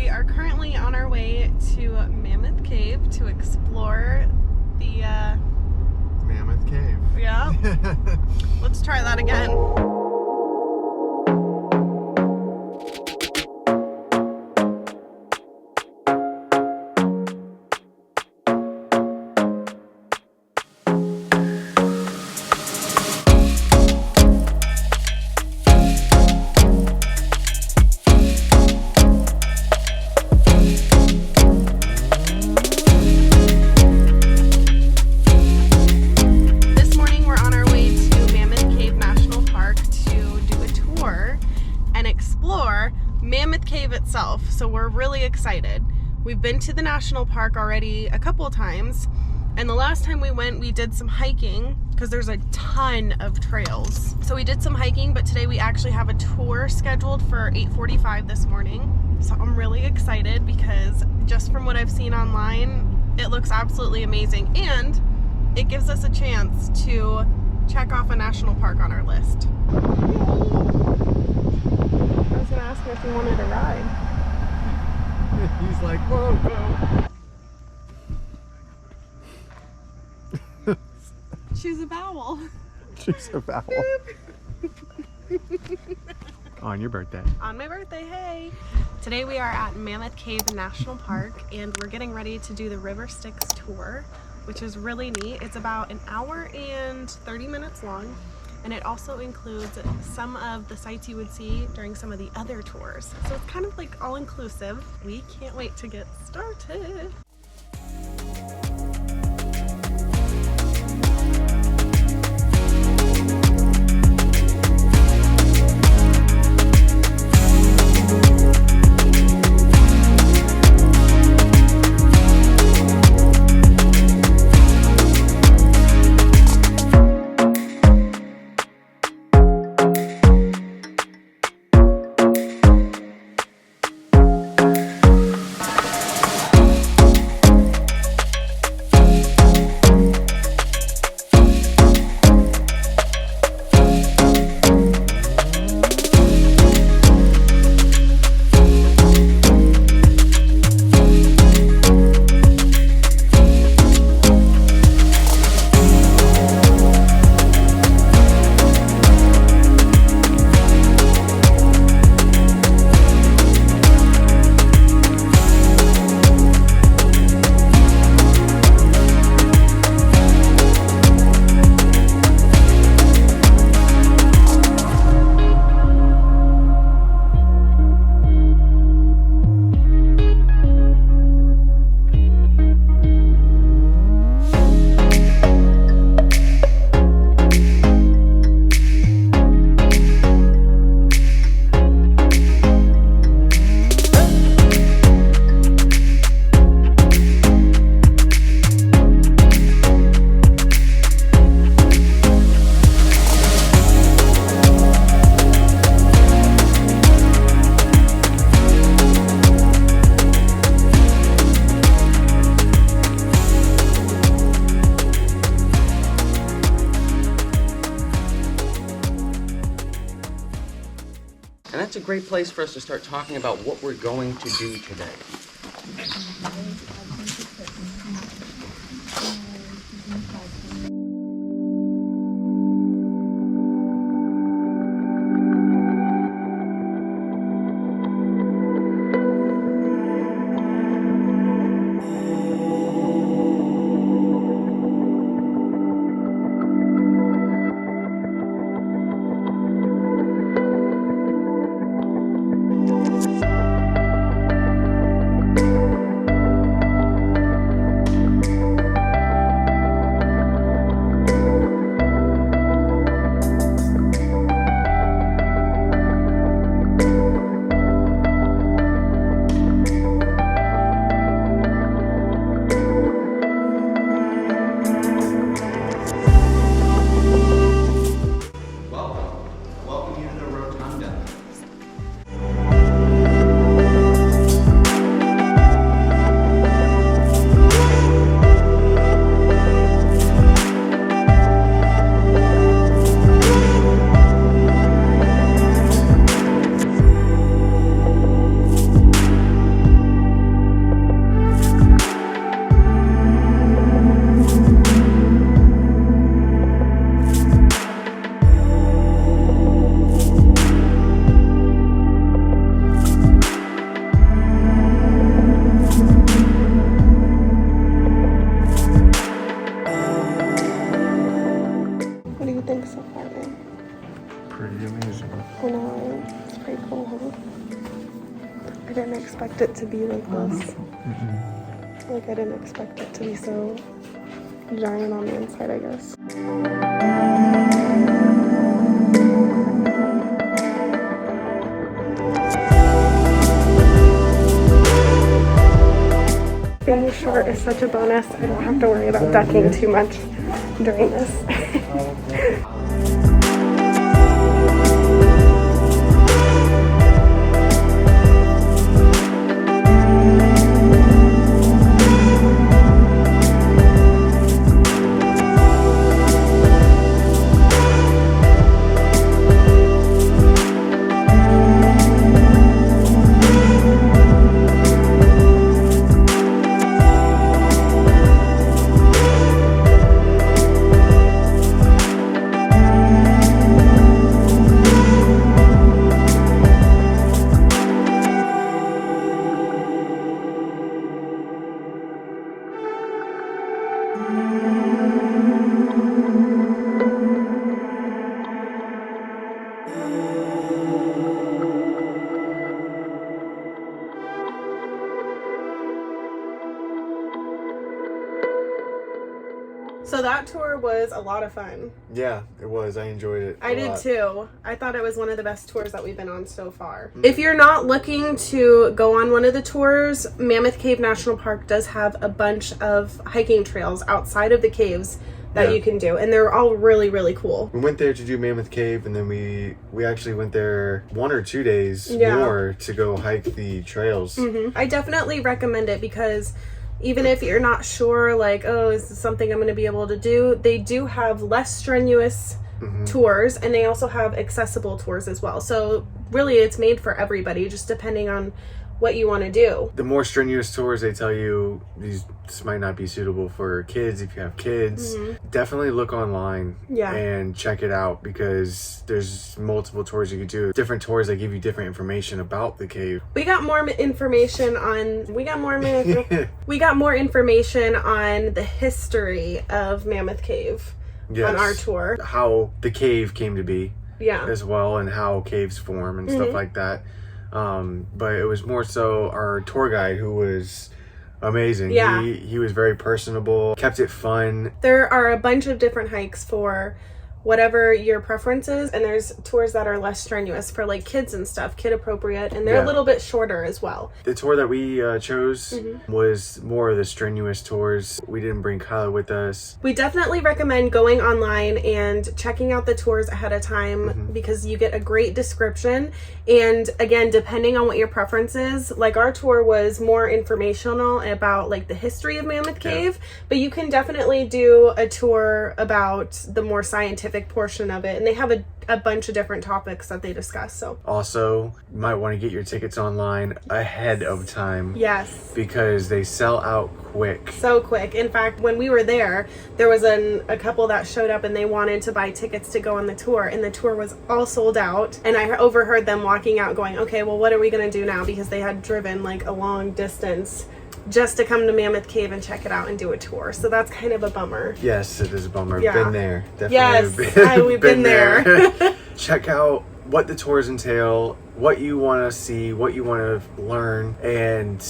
We are currently on our way to Mammoth Cave to explore the Mammoth Cave. Yeah. Let's try that again. Mammoth Cave itself, so we're really excited. We've been to the national park already a couple of times, and the last time we went we did some hiking because there's a ton of trails. So we did some hiking, but today we actually have a tour scheduled for 8:45 this morning. So I'm really excited because just from what I've seen online, it looks absolutely amazing, and it gives us a chance to check off a national park on our list. I was gonna ask him if he wanted a ride. He's like, whoa, whoa. Choose a vowel. Choose a vowel. On your birthday. On my birthday, hey! Today we are at Mammoth Cave National Park, and we're getting ready to do the River Styx tour, which is really neat. It's about an hour and 30 minutes long. And it also includes some of the sights you would see during some of the other tours. So it's kind of like all-inclusive. We can't wait to get started. And that's a great place for us to start talking about what we're going to do today. expect it to be like this. Like I didn't expect it to be so giant on the inside, I guess. Being short is such a bonus. I don't have to worry about ducking too much during this. So that tour was a lot of fun. Yeah, it was. I enjoyed it. I did too. I thought it was one of the best tours that we've been on so far. If you're not looking to go on one of the tours, Mammoth Cave National Park does have a bunch of hiking trails outside of the caves that you can do, and they're all really, really cool. We went there to do Mammoth Cave, and then we actually went there 1 or 2 days more to go hike the trails. I definitely recommend it because even if you're not sure, like, oh, is this something I'm going to be able to do? They do have less strenuous tours, and they also have accessible tours as well. So really, it's made for everybody, just depending on what you want to do. The more strenuous tours, they tell you this might not be suitable for kids if you have kids. Definitely look online and check it out, because there's multiple tours you could do. Different tours that give you different information about the cave. We got more information on we got more information on the history of Mammoth Cave on our tour. How the cave came to be as well, and how caves form and stuff like that. But it was more so our tour guide, who was amazing. He was very personable, kept it fun. There are a bunch of different hikes for whatever your preference is, and there's tours that are less strenuous for like kids and stuff, kid appropriate, and they're a little bit shorter as well. The tour that we chose was more of the strenuous tours. We didn't bring Kyla with us. We definitely recommend going online and checking out the tours ahead of time, because you get a great description, and again, depending on what your preference is, like our tour was more informational about like the history of Mammoth Cave, but you can definitely do a tour about the more scientific portion of it, and they have a bunch of different topics that they discuss. So also, you might want to get your tickets online ahead of time. Yes, because they sell out quick. So quick. In fact, when we were there was a couple that showed up and they wanted to buy tickets to go on the tour, and the tour was all sold out, and I overheard them walking out going, okay, well, what are we gonna do now? Because they had driven like a long distance just to come to Mammoth Cave and check it out and do a tour. So that's kind of a bummer. Yes, it is a bummer. Been there. Definitely. Yes, we've been there. Check out what the tours entail, what you want to see, what you want to learn, and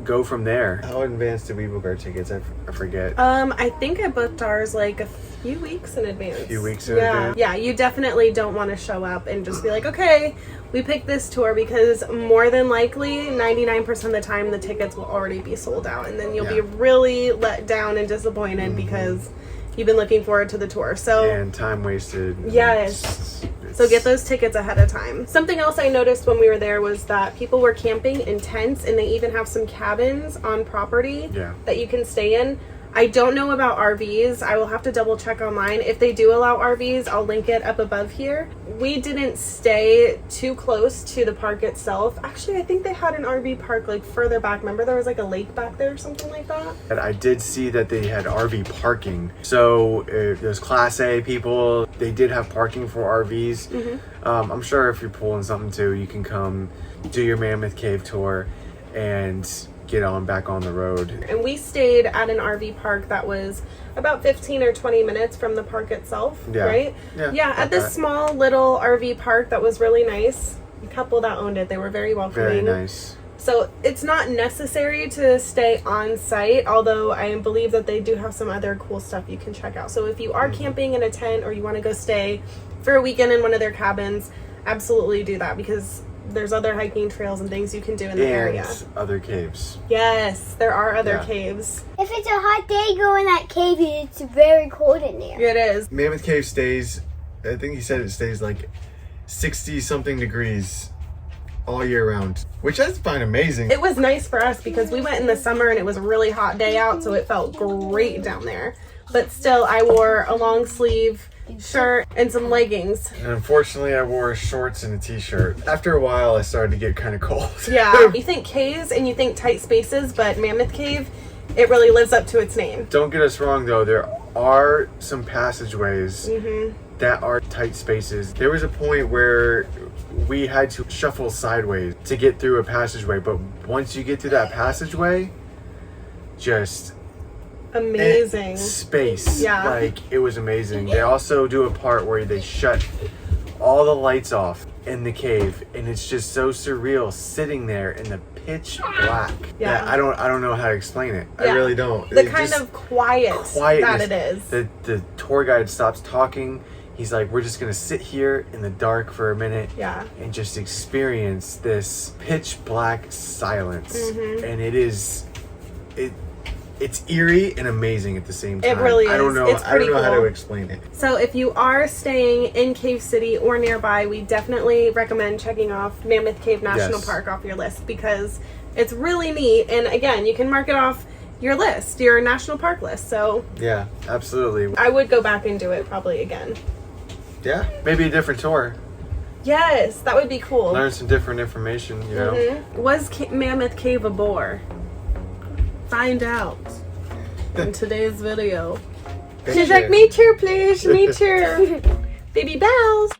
go from there. How in advance did we book our tickets? I forget. I think I booked ours like a few weeks in advance. A few weeks in advance? Yeah, you definitely don't want to show up and just be like, okay, we picked this tour, because more than likely 99% of the time the tickets will already be sold out, and then you'll be really let down and disappointed because you've been looking forward to the tour. So and time wasted. Yes. So get those tickets ahead of time. Something else I noticed when we were there was that people were camping in tents, and they even have some cabins on property that you can stay in. I don't know about RVs. I will have to double check online. If they do allow RVs, I'll link it up above here. We didn't stay too close to the park itself. Actually, I think they had an RV park like further back. Remember there was like a lake back there or something like that? And I did see that they had RV parking. So there's Class A people. They did have parking for RVs. I'm sure if you're pulling something too, you can come do your Mammoth Cave tour and get back on the road. And we stayed at an RV park that was about 15 or 20 minutes from the park itself, right? Yeah, at this small little RV park that was really nice. The couple that owned it, they were very welcoming. Very nice. So it's not necessary to stay on site, although I believe that they do have some other cool stuff you can check out. So if you are camping in a tent or you want to go stay for a weekend in one of their cabins, absolutely do that, because there's other hiking trails and things you can do in the area. Other caves. Yes, there are other caves. If it's a hot day, go in that cave. It's very cold in there. It is. Mammoth Cave stays, I think he said it stays like 60 something degrees all year round, which I find amazing. It was nice for us because we went in the summer and it was a really hot day out, so it felt great down there. But still, I wore a long sleeve shirt and some leggings. And unfortunately, I wore shorts and a t-shirt. After a while, I started to get kind of cold. Yeah. You think caves and you think tight spaces, but Mammoth Cave, it really lives up to its name. Don't get us wrong, though. There are some passageways that are tight spaces. There was a point where we had to shuffle sideways to get through a passageway, but once you get through that passageway, just amazing space. Yeah, like it was amazing. They also do a part where they shut all the lights off in the cave, and it's just so surreal sitting there in the pitch black. Yeah, I don't know how to explain it. I really don't. The kind of quietness that it is. The tour guide stops talking. He's like, we're just gonna sit here in the dark for a minute, and just experience this pitch black silence. And it's eerie and amazing at the same time. It really is. I don't know how to explain it. So if you are staying in Cave City or nearby, we definitely recommend checking off Mammoth Cave National Park off your list, because it's really neat. And again, you can mark it off your list, your national park list. So yeah, absolutely. I would go back and do it probably again. Yeah, maybe a different tour. Yes, that would be cool. Learn some different information, you know. Was Mammoth Cave a bore? Find out in today's video. She's like, me too, please, me too. Baby bells.